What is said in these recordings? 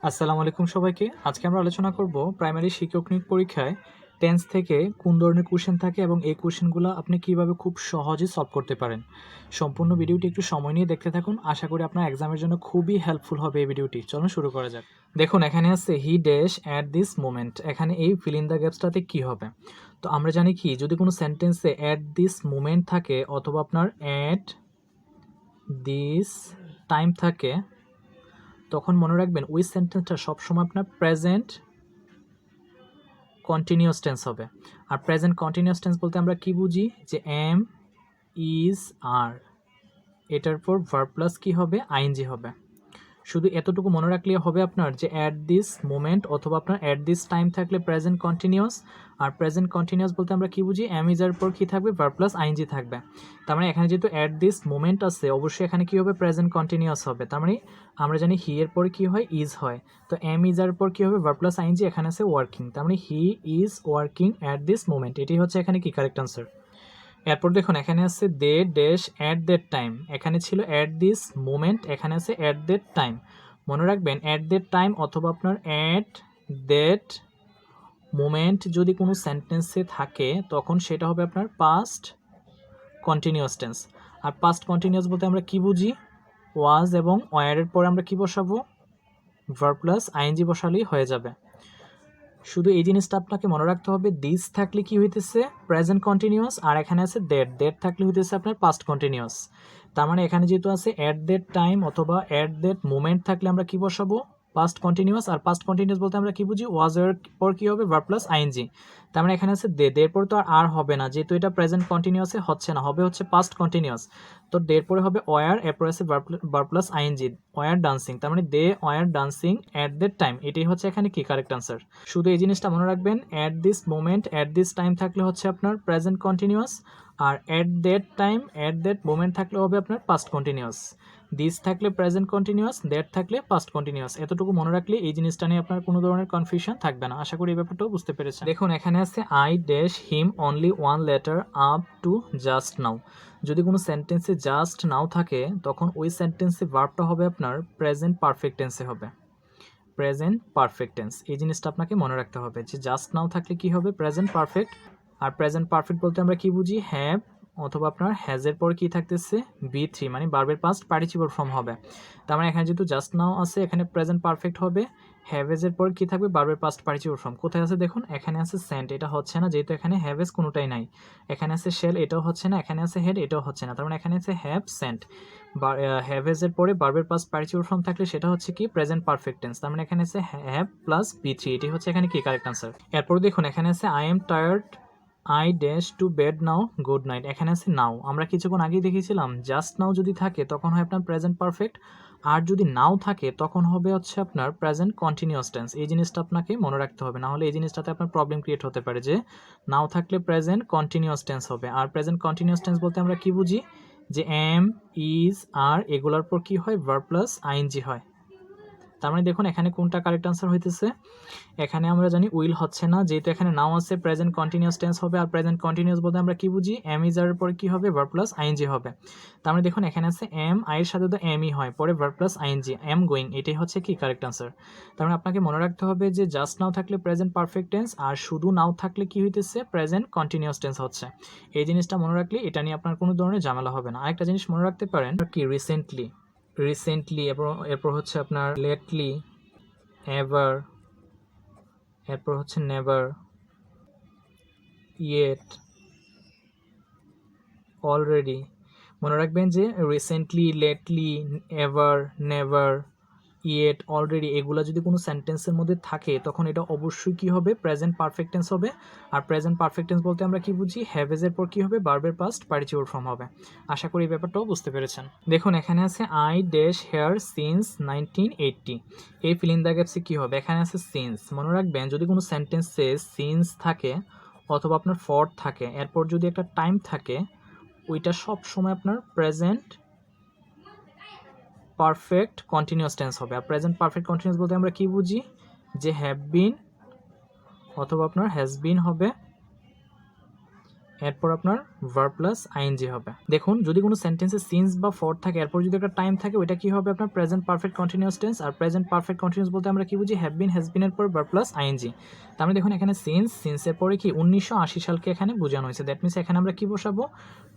আসসালামু আলাইকুম সবাইকে। আজকে আমরা আলোচনা করব প্রাইমারি শিক্ষক নিয়োগ পরীক্ষায় টেন্স থেকে কোন ধরনের কোশ্চেন থাকে এবং এই কোশ্চেনগুলো আপনি কিভাবে খুব সহজে সলভ করতে পারেন। সম্পূর্ণ ভিডিওটি একটু সময় নিয়ে দেখতে থাকুন। আশা করি আপনার এক্সামের জন্য খুবই হেল্পফুল হবে এই ভিডিওটি। চলুন শুরু করা যাক। দেখুন এখানে আছে he dash at this moment. এখানে এই ফিল ইন দ্য গ্যাপসটাতে কী হবে? তো আমরা জানি কি, যদি কোনো সেন্টেন্সে অ্যাট দিস মোমেন্ট থাকে অথবা আপনার অ্যাট দিস টাইম থাকে, তখন মনে রাখবেন ওই সেন্টেন্সটা সবসময় আপনার প্রেজেন্ট কন্টিনিউয়াস টেন্স হবে। আর প্রেজেন্ট কন্টিনিউয়াস টেন্স বলতে আমরা কি বুঝি? যে এম, ইজ, আর, এটার পর ভার্ব প্লাস কী হবে? আইএনজি হবে। শুধু এতটুকু মনে রাখলেই হবে আপনার যে অ্যাট দিস মোমেন্ট অথবা আপনার অ্যাট দিস টাইম থাকলে প্রেজেন্ট কন্টিনিউয়াস। আর প্রেজেন্ট কন্টিনিউয়াস বলতে আমরা কি বুঝি? এম ইজ এর পর কী থাকবে? ভার্ব প্লাস আইএনজি থাকবে। তার মানে এখানে যেহেতু অ্যাট দিস মোমেন্ট আছে, অবশ্যই এখানে কী হবে? প্রেজেন্ট কন্টিনিউয়াস হবে। তার মানে আমরা জানি হি এর পর কী হয়? ইজ হয়। তো এম ইজ এর পর কী হবে? ভার্ব প্লাস আইএনজি, এখানে আছে ওয়ার্কিং। তার মানে he is working at this moment. এটি হচ্ছে এখানে কি কারেক্ট আনসার। এরপর দেখুন এখানে আছে they dash at that time. এখানে ছিল অ্যাট দিস মোমেন্ট, এখানে আছে অ্যাট দ্যাট টাইম। মনে রাখবেন অ্যাট দ্যাট টাইম অথবা আপনার অ্যাট দ্যাট মোমেন্ট যদি কোনো সেন্টেন্সে থাকে তখন সেটা হবে আপনার পাস্ট কন্টিনিউয়াস টেন্স। আর পাস্ট কন্টিনিউয়াস বলতে আমরা কি বুঝি? ওয়াজ এবং ওয়ারের পরে আমরা কি বসাবো? ভার্ব প্লাস আইএনজি বসালেই হয়ে যাবে। শুধু এই জিনিসটা আপনাকে মনে রাখতে হবে, দিস থাকলে কি হইতেছে? Present continuous. আর এখানে আছে দ্যাট, দ্যাট থাকলে হইতেছে আপনার পাস্ট কন্টিনিউয়াস। তার মানে এখানে যেহেতু আছে অ্যাট দ্যাট টাইম অথবা অ্যাট দ্যাট মোমেন্ট থাকলে আমরা কি বসাবো? Past continuous. আর পাস্ট কন্টিনিউয়াস বলতে আমরা কি বুঝি? ওয়াজ এর পর কি হবে? Verb plus ING. তার মানে এখানে আছে দে, দের পর তো আর হবে না, যেহেতু এটা প্রেজেন্ট কন্টিনিউয়াসে হচ্ছে না, হবে হচ্ছে পাস্ট কন্টিনিউয়াস। তো দের পরে হবে ওয়ার, এরপর আছে verb plus ING, were dancing. তার মানে they were dancing at that time. এটাই হচ্ছে এখানে কি কারেক্ট আনসার। শুধু এই জিনিসটা মনে রাখবেন, at this moment at this time থাকলে হচ্ছে আপনার প্রেজেন্ট কন্টিনিউয়াস। আর at that time at that moment থাকলে হবে আপনার পাস্ট কন্টিনিউয়াস। দিস থাকলে প্রেজেন্ট কন্টিনিউয়াস, দ্যাট থাকলে পাস্ট কন্টিনিউয়াস। এতটুকু মনে রাখলে এই জিনিসটা নিয়ে আপনার কোনো ধরনের কনফিউশন থাকবে না। আশা করি এই ব্যাপারটাও বুঝতে পেরেছেন। দেখুন এখানে আছে I dash him only one letter up to just now. যদি কোনো সেন্টেন্সে জাস্ট নাও থাকে তখন ওই সেন্টেন্সে ভার্বটা হবে আপনার প্রেজেন্ট পারফেক্ট টেন্সে হবে। প্রেজেন্ট পারফেক্ট টেন্স, এই জিনিসটা আপনাকে মনে রাখতে হবে যে জাস্ট নাও থাকলে কি হবে? Present perfect. আর প্রেজেন্ট পারফেক্ট বলতে আমরা কি বুঝি? হ্যাভ অথবা আপনার হ্যাজের পর কি থাকতেছে? বি3, মানে ভার্বের পাস্ট পার্টিসিপল ফর্ম হবে। তার মানে এখানে যেহেতু জাস্ট নাও আছে, এখানে প্রেজেন্ট পারফেক্ট হবে। হ্যাভেজের পর কি থাকবে? ভার্বের পাস্ট পার্টিসিপল ফর্ম। কোথায় আছে দেখুন, এখানে আছে সেন্ট, এটা হচ্ছে না যেহেতু এখানে হ্যাভেজ কোনোটাই নাই। এখানে আছে শেল, এটাও হচ্ছে না। এখানে আছে হেড, এটাও হচ্ছে না। তার মানে এখানে আছে হ্যাভ সেন্ট। হ্যাভেজের পরে ভার্বের পাস্ট পার্টিসিপল ফর্ম থাকলে সেটা হচ্ছে কি? Present perfect tense. তার মানে এখানে আছে হ্যাভ প্লাস বি3, এটি হচ্ছে এখানে কি কারেক্ট আনসার। এরপর দেখুন এখানে আছে I am tired I dash to bed now good night. এখানে আছে নাও, আমরা কিছুক্ষণ আগেই দেখেছিলাম জাস্ট নাও যদি থাকে তখন হয় আপনার প্রেজেন্ট পারফেক্ট। আর যদি নাও থাকে তখন হবে হচ্ছে আপনার প্রেজেন্ট কন্টিনিউয়াস টেন্স। এই জিনিসটা আপনাকে মনে রাখতে হবে, না হলে এই জিনিসটাতে আপনার প্রবলেম ক্রিয়েট হতে পারে যে নাও থাকলে প্রেজেন্ট কন্টিনিউয়াস টেন্স হবে। আর প্রেজেন্ট কন্টিনিউয়াস টেন্স বলতে আমরা কি বুঝি? যে এম, ইজ, আর এগুলোর পর কি হয়? ভার্ব প্লাস আইএনজি হয়। তার মানে দেখুন এখানে কোনটা কারেক্ট আনসার হইতেছে? এখানে আমরা জানি উইল হচ্ছে না, যেহেতু এখানে নাও আছে প্রেজেন্ট কন্টিনিউয়াস টেন্স হবে। আর প্রেজেন্ট কন্টিনিউয়াস বলতে আমরা কি বুঝি? এম ইজ এর পরে কি হবে? ভার্ব প্লাস আইএনজি হবে। তার মানে দেখুন এখানে আছে এম, আই এর সাথে তো এমই হয়, পরে verb plus ING, am going, এটাই হচ্ছে কি কারেক্ট আনসার। তার মানে আপনাকে মনে রাখতে হবে যে জাস্ট নাও থাকলে প্রেজেন্ট পারফেক্ট টেন্স, আর শুধু নাও থাকলে কি হইতেছে? প্রেজেন্ট কন্টিনিউয়াস টেন্স হচ্ছে। এই জিনিসটা মনে রাখলে এটা নিয়ে আপনার কোনো ধরনের ঝামেলা হবে না। আরেকটা জিনিস মনে রাখতে পারেন কি, রিসেন্টলি, রিসেন্টলি, এরপর হচ্ছে আপনার লেটলি, এভার, এরপর হচ্ছে নেভার, ইয়েট, অলরেডি। মনে রাখবেন যে recently, lately, ever, never, yet, already এগুলো যদি কোনো সেন্টেন্সের মধ্যে থাকে তখন এটা অবশ্যই কি হবে? প্রেজেন্ট পারফেক্ট টেন্স হবে। আর প্রেজেন্ট পারফেক্ট টেন্স বলতে আমরা কি বুঝি? হ্যাভেজের পর কি হবে? ভার্বের পাস্ট পার্টিসিপল ফর্ম হবে। আশা করি এই ব্যাপারটাও বুঝতে পেরেছেন। দেখুন এখানে আছে আই ড্যাশ হেয়ার সিন্স 1980। এই ফিল ইন দ্য গ্যাপসে কী হবে? এখানে আছে সিন্স। মনে রাখবেন যদি কোনো সেন্টেন্সে সিন্স থাকে অথবা আপনার ফর থাকে, এরপর যদি একটা টাইম থাকে, ওইটা সব সময় আপনার প্রেজেন্ট পারফেক্ট কন্টিনিউয়াস টেন্স হবে। আর প্রেজেন্ট পারফেক্ট কন্টিনিউয়াস বলতে আমরা কি বুঝি? যে হ্যাভ বিন অথবা আপনার হ্যাজ বিন হবে, এরপর আপনার ভার্ব প্লাস আইএনজি হবে। দেখুন যদি কোনো সেন্টেন্সে সিন্স বা ফর থাকে এরপর যদি একটা টাইম থাকে ওইটা কি হবে আপনার প্রেজেন্ট পারফেক্ট কন্টিনিউয়াস টেন্স। আর প্রেজেন্ট পারফেক্ট কন্টিনিউয়াস বলতে আমরা কি বুঝি হ্যাভ বিন হ্যাজ বিনের পর ভার্ব প্লাস আইএনজি। তার মানে দেখুন এখানে সিন্সের পরে কি 1980 সালকে এখানে বোঝানো হয়েছে। দ্যাট মিনস এখানে আমরা কি বসাবো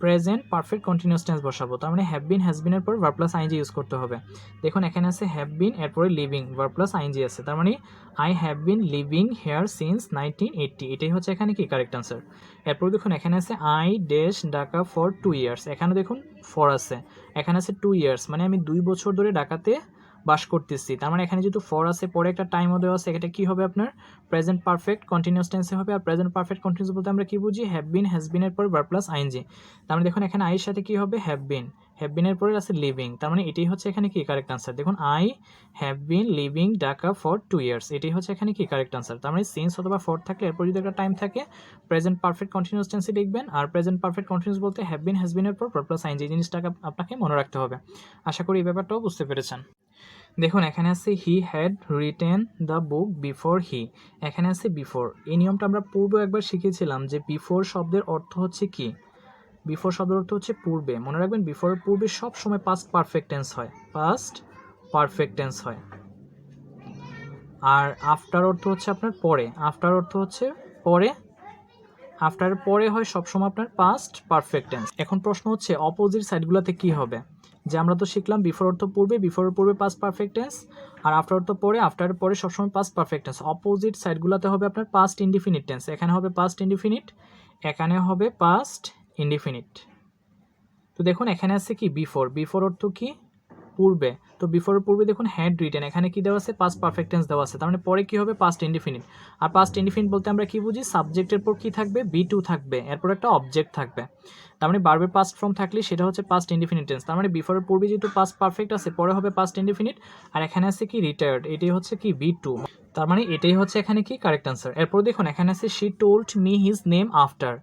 প্রেজেন্ট পারফেক্ট কন্টিনিউয়াস টেন্স বসাবো। তার মানে হ্যাভ বিন হ্যাজ বিনের পর ভার্ব প্লাস আইএনজি ইউজ করতে হবে। দেখুন এখানে আছে হ্যাভ বিন এরপরে লিভিং ভার্ব প্লাস আইএনজি আছে। তার মানে I have been living here since 1980, এটাই হচ্ছে এখানে কি কারেক্ট আনসার। এরপর দেখুন এখানে আছে I dash Dhaka for 2 years, এখানে দেখুন ফর আছে, এখানে আছে 2 ইয়ার্স, মানে আমি 2 বছর ধরে ঢাকাতে বাস করতেছি। তার মানে এখানে যেহেতু ফর আছে পরে একটা টাইমও দেওয়া আছে, এটা কি হবে আপনার প্রেজেন্ট পারফেক্ট কন্টিনিউয়াস টেন্সে হবে। আর প্রেজেন্ট পারফেক্ট কন্টিনিউয়াস বলতে আমরা কি বুঝি হ্যাভ বিন হ্যাজ বিনের পর ভার্ব প্লাস আইএনজি। তার মানে দেখুন এখানে আইয়ের সাথে কি হবে হ্যাভ বিনের পরে আছে লিভিং, তার মানে এটাই হচ্ছে এখানে কি কারেক্ট আনসার। দেখুন I have been living Dhaka for 2 years, এটাই হচ্ছে এখানে কি কারেক্ট আনসার। তার মানে সিন্স অথবা ফর থাকলে এরপর যদি একটা টাইম থাকে প্রেজেন্ট পারফেক্ট কন্টিনিউয়াস টেন্সে লিখবেন। আর প্রেজেন্ট পারফেক্ট কন্টিনিউয়াস বলতে হ্যাভ বিন হ্যাজ বিনের পর ভার্ব প্লাস আইএনজি, এই জিনিসটাকে আপনাকে মনে রাখতে হবে। আশা করি এই ব্যাপারটাও বুঝতে পেরেছেন। দেখুন এখানে আছে he had written the book before he, এখানে আছে বিফোর। এই নিয়মটা আমরা পূর্বে একবার শিখেছিলাম যে বিফোর শব্দের অর্থ হচ্ছে কি, বিফোর শব্দের অর্থ হচ্ছে পূর্বে। মনে রাখবেন বিফোরের পূর্বে সব সময় পাস্ট পারফেক্ট টেন্স হয়, পাস্ট পারফেক্ট টেন্স হয়। আর আফটার অর্থ হচ্ছে আপনার পরে, আফটার অর্থ হচ্ছে পরে, আফটারের পরে হয় সবসময় আপনার পাস্ট পারফেক্ট টেন্স। এখন প্রশ্ন হচ্ছে অপোজিট সাইডগুলোতে কি হবে, যে আমরা তো শিখলাম বিফোর অর্থ পূর্বে, বিফোরের পূর্বে পাস্ট পারফেক্ট টেন্স, আর আফটার অর্থ পরে, আফটারের পরে সবসময় পাস্ট পারফেক্ট টেন্স। অপোজিট সাইডগুলোতে হবে আপনার পাস্ট ইনডিফিনিট টেন্স, এখানে হবে পাস্ট ইনডিফিনিট, এখানে হবে পাস্ট ইনডিফিনিট। তো দেখুন এখানে আছে কি বিফোর, বিফোর অর্থ কি পূর্বে, তো বিফোরের পূর্বে দেখুন হ্যাড রিটেন, এখানে কি দেওয়া আছে পাস্ট পারফেক্ট টেন্স দেওয়া আছে। তার মানে পরে কি হবে পাস্ট ইনডিফিনিট। আর পাস্ট ইনডিফিনিট বলতে আমরা কি বুঝি সাবজেক্টের পর কি থাকবে বি2 থাকবে, এরপর একটা অবজেক্ট থাকবে। তার মানে ভার্বের পাস্ট ফর্ম থাকলে সেটা হচ্ছে পাস্ট ইনডিফিনিট টেন্স। তার মানে বিফোরের পূর্বে যেহেতু পাস্ট পারফেক্ট আছে পরে হবে পাস্ট ইনডিফিনিট, আর এখানে আছে কি রিটায়ার্ড, এটাই হচ্ছে কি বি2, তার মানে এটাই হচ্ছে এখানে কি কারেক্ট আনসার। এরপর দেখুন এখানে আছে she told me his name after,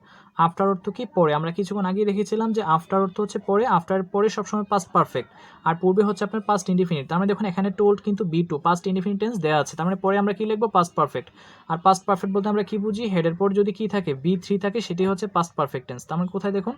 after অর্থ কি পরে, আমরা কিছুক্ষণ আগে দেখেছিলাম যে আফটার অর্থ হচ্ছে পরে, আফটার পরে সবসময় পাস্ট পারফেক্ট, আর পূর্বে হচ্ছে আপনার পাস্ট ইনডিফিনিট। তার মানে দেখুন এখানে টোল্ড কিন্তু বি2 পাস্ট ইনডিফিনিট টেন্স দেওয়া আছে, তার মানে পরে আমরা কি লিখবো পাস্ট পারফেক্ট। আর পাস্ট পারফেক্ট বলতে আমরা কি বুঝি হেডের পর যদি কি থাকে বি3 থাকে সেটি হচ্ছে পাস্ট পারফেক্ট টেন্স। তার মানে কোথায় দেখুন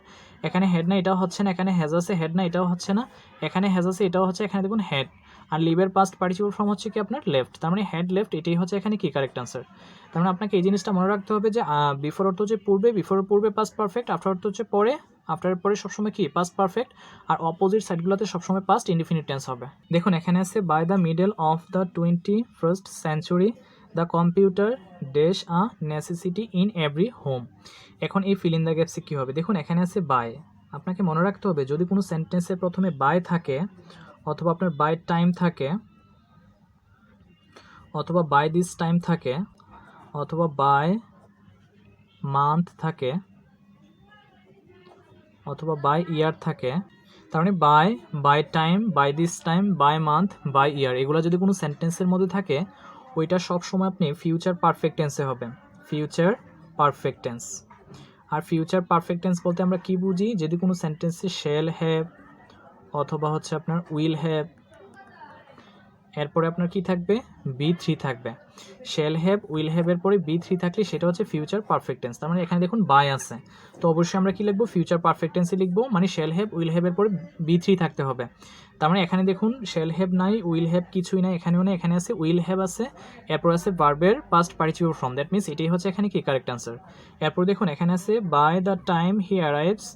এখানে হেড না এটাও হচ্ছে না, এখানে হ্যাজ আছে হেড না এটাও হচ্ছে না, এখানে হ্যাজ আছে এটাও হচ্ছে, এখানে দেখুন হেড। আর লিভের পাস্ট পার্টিসিপল ফর্ম হচ্ছে কি আপনার লেফট, তার মানে হেড লেফট, এটাই হচ্ছে এখানে কি কারেক্ট আনসার। তার মানে আপনাকে এই জিনিসটা মনে রাখতে হবে যে বিফোর অর্থ হচ্ছে পূর্বে, বিফোরের পূর্বে পাস্ট পারফেক্ট, আফটার অর্থ হচ্ছে পরে, আফটারের পরে সবসময় কি পাস্ট পারফেক্ট, আর অপোজিট সাইডগুলোতে সবসময় পাস্ট ইনডিফিনিট টেন্স হবে। দেখুন এখানে আছে by the middle of the 21st century the computer dash a necessity in every home. এখন এই ফিল ইন দ্য গ্যাপসে কী হবে, দেখুন এখানে আছে বাই, আপনাকে মনে রাখতে হবে যদি কোনো সেন্টেন্সের প্রথমে বাই থাকে অথবা আপনার বাই টাইম থাকে অথবা বাই দিস টাইম থাকে অথবা বাই মান্থ থাকে অথবা বাই ইয়ার থাকে, তার মানে by time, by this time, by month, by year, এগুলো যদি কোনো সেন্টেন্সের মধ্যে থাকে ওইটা সব সময় আপনি ফিউচার পারফেক্ট টেন্সে হবে, ফিউচার পারফেক্ট টেন্স। আর ফিউচার পারফেক্ট টেন্স বলতে আমরা কি বুঝি, যদি কোনো সেন্টেন্সে শ্যাল হ্যাভ অথবা হচ্ছে আপনার উইল হ্যাভ, এরপরে আপনার কি থাকবে বি3 থাকবে, শ্যাল হ্যাভ উইল হ্যাভের পরে বি3 থাকলে সেটা হচ্ছে ফিউচার পারফেক্ট টেন্স। তার মানে এখানে দেখুন বাই আছে, তো অবশ্যই আমরা কি লিখবো ফিউচার পারফেক্ট টেন্সে লিখবো, মানে শ্যাল হ্যাভ উইল হ্যাভের পরে বি3 থাকতে হবে। তার মানে এখানে দেখুন শ্যাল হ্যাভ নাই, উইল হ্যাভ কিছুই নাই, এখানেও নেই, এখানে আছে উইল হ্যাভ আছে, এরপর আছে ভার্বের past participle form, that means এটাই হচ্ছে এখানে কি কারেক্ট আনসার। এরপর দেখুন এখানে আছে by the time he arrives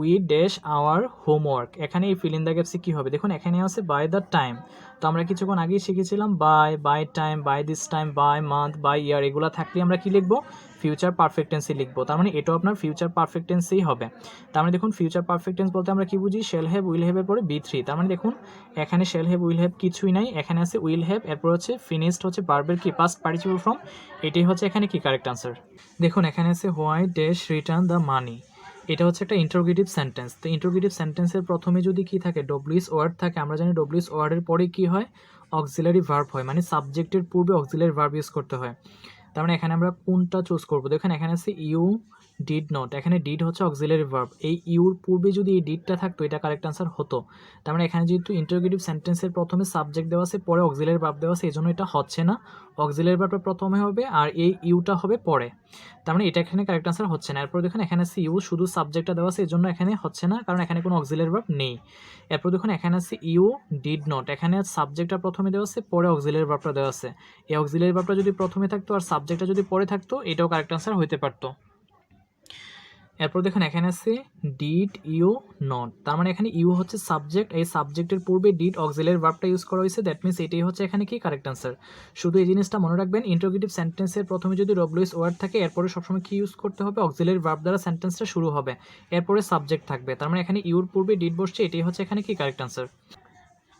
we dash our homework, এখানে এই ফিল ইন দ্য গ্যাপসে কী হবে, দেখুন এখানে আছে বাই দ্য টাইম, তো আমরা কিছুক্ষণ আগেই শিখেছিলাম by time, by this time, by month, by year, এগুলো থাকলে আমরা কি লিখবো ফিউচার পারফেক্ট টেন্সই লিখবো। তার মানে এটাও আপনার ফিউচার পারফেক্ট টেন্সেই হবে। তার মানে দেখুন ফিউচার পারফেক্ট টেন্স বলতে আমরা কি বুঝি শ্যাল হ্যাভ উইল হ্যাভের পরে বি3, তার মানে দেখুন এখানে শ্যাল হ্যাভ উইল হ্যাভ কিছুই নাই, এখানে আছে উইল হ্যাভ, এরপর হচ্ছে ফিনিশড হচ্ছে ভার্বের কি পাস্ট পার্টিসিপল ফর্ম, এটাই হচ্ছে এখানে কি কারেক্ট আনসার। দেখুন এখানে আছে why dash return the money, এটা হচ্ছে একটা ইন্টারোগেটিভ সেন্টেন্স। তো ইন্টারোগেটিভ সেন্টেন্সের প্রথমে যদি কি থাকে ডব্লিউএস ওয়ার্ড থাকে, আমরা জানি ডব্লিউএস ওয়ার্ডের পরে কি হয় অক্সিলারি ভার্ব হয়, মানে সাবজেক্টের পূর্বে অক্সিলারি ভার্ব ইউজ করতে হয়। তার মানে এখানে আমরা কোনটা চুজ করবো, দেখেন এখানে আছে ইউ ডিড নট, এখানে ডিড হচ্ছে অক্সিলারি ভার্ব, এই ইউর পূর্বে যদি এই ডিডটা থাকতো এটা কারেক্ট আনসার হতো। তার মানে এখানে যেহেতু ইন্টারোগেটিভ সেন্টেন্সের প্রথমে সাবজেক্ট দেওয়া আছে, পরে অক্সিলারি ভার্ব দেওয়া আছে, এই জন্য এটা হচ্ছে না। অক্সিলারি ভার্বটা প্রথমে হবে আর এই ইউটা হবে পরে, তার মানে এটা এখানে কারেক্ট আনসার হচ্ছে না। এরপর দেখুন এখানে আছে ইউ, শুধু সাবজেক্টটা দেওয়া আছে, এই জন্য এখানে হচ্ছে না, কারণ এখানে কোনো অক্সিলারি ভার্ব নেই। এরপর দেখুন এখানে আছে ইউ ডিড নট, এখানে সাবজেক্টটা প্রথমে দেওয়া আছে, পরে অক্সিলারি ভার্বটা দেওয়া আছে। এই অক্সিলারি ভার্বটা যদি প্রথমে থাকতো আর সাবজেক্টটা যদি পরে থাকতো, এটাও কারেক্ট আনসার হতে পারতো। এরপর দেখুন এখানে আছে ডিড ইউ নট, তার মানে এখানে ইউ হচ্ছে সাবজেক্ট, এই সাবজেক্টের পূর্বে ডিড অক্সিলারি ভার্বটা ইউজ করা হয়েছে, দ্যাট মিনস এটাই হচ্ছে এখানে কি কারেক্ট আনসার। শুধু এই জিনিসটা মনে রাখবেন, ইন্টারোগেটিভ সেন্টেন্সের প্রথমে যদি ডব্লিউএস ওয়ার্ড থাকে, এরপরে সবসময় কি ইউজ করতে হবে, অক্সিলারি ভার্ব দ্বারা সেন্টেন্সটা শুরু হবে, এরপরে সাবজেক্ট থাকবে, তার মানে এখানে ইউর পূর্বে ডিড বসছে, এটাই হচ্ছে এখানে কি কারেক্ট আনসার।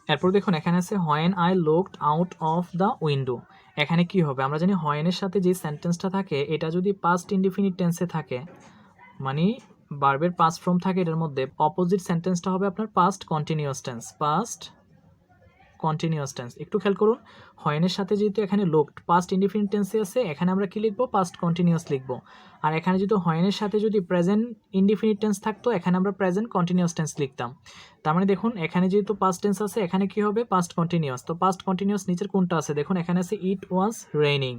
এরপর দেখুন এখানে আছে when I looked out of the window, এখানে কি হবে, আমরা জানি হোয়েনের সাথে যে সেন্টেন্সটা থাকে এটা যদি পাস্ট ইনডিফিনিট টেন্সে থাকে, মানে ভার্বের পাস্ট ফর্ম থাকে, এটার মধ্যে অপোজিট সেন্টেন্সটা হবে আপনার past continuous tense, past continuous tense. একটু খেয়াল করুন, হয়েনের সাথে যেহেতু এখানে লোকড পাস্ট ইনডিফিনিট টেন্সে আছে, এখানে আমরা কি লিখবো, পাস্ট কন্টিনিউয়াস লিখবো। আর এখানে যেহেতু হয়েনের সাথে যদি প্রেজেন্ট ইনডিফিনিট টেন্স থাকতো, এখানে আমরা প্রেজেন্ট কন্টিনিউয়াস টেন্স লিখতাম। তার মানে দেখুন এখানে যেহেতু পাস্ট টেন্স আছে, এখানে কি হবে, পাস্ট কন্টিনিউয়াস। তো পাস্ট কন্টিনিউয়াস নিচের কোনটা আছে, দেখুন এখানে আছে ইট ওয়াজ রেইনিং,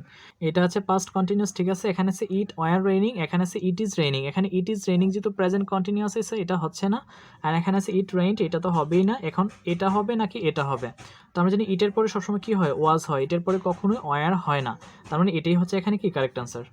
এটা হচ্ছে পাস্ট কন্টিনিউয়াস, ঠিক আছে। এখানে আছে ইট ওয়ার রেইনিং, এখানে আছে ইট ইজ রেইনিং, এখানে ইট ইজ রেইনিং যেহেতু প্রেজেন্ট কন্টিনিউয়াস আছে, এটা হচ্ছে না। আর এখানে আছে ইট রেইনড, এটা তো হবেই না। এখন এটা হবে নাকি এটা হবে, তো আমরা জানি ইটের পরে সবসময় কি হয়, ওয়াজ হয়, ইটের পরে কখনোই ওয়ার হয় না, তার মানে এটাই হচ্ছে এখানে কি কারেক্ট আনসার।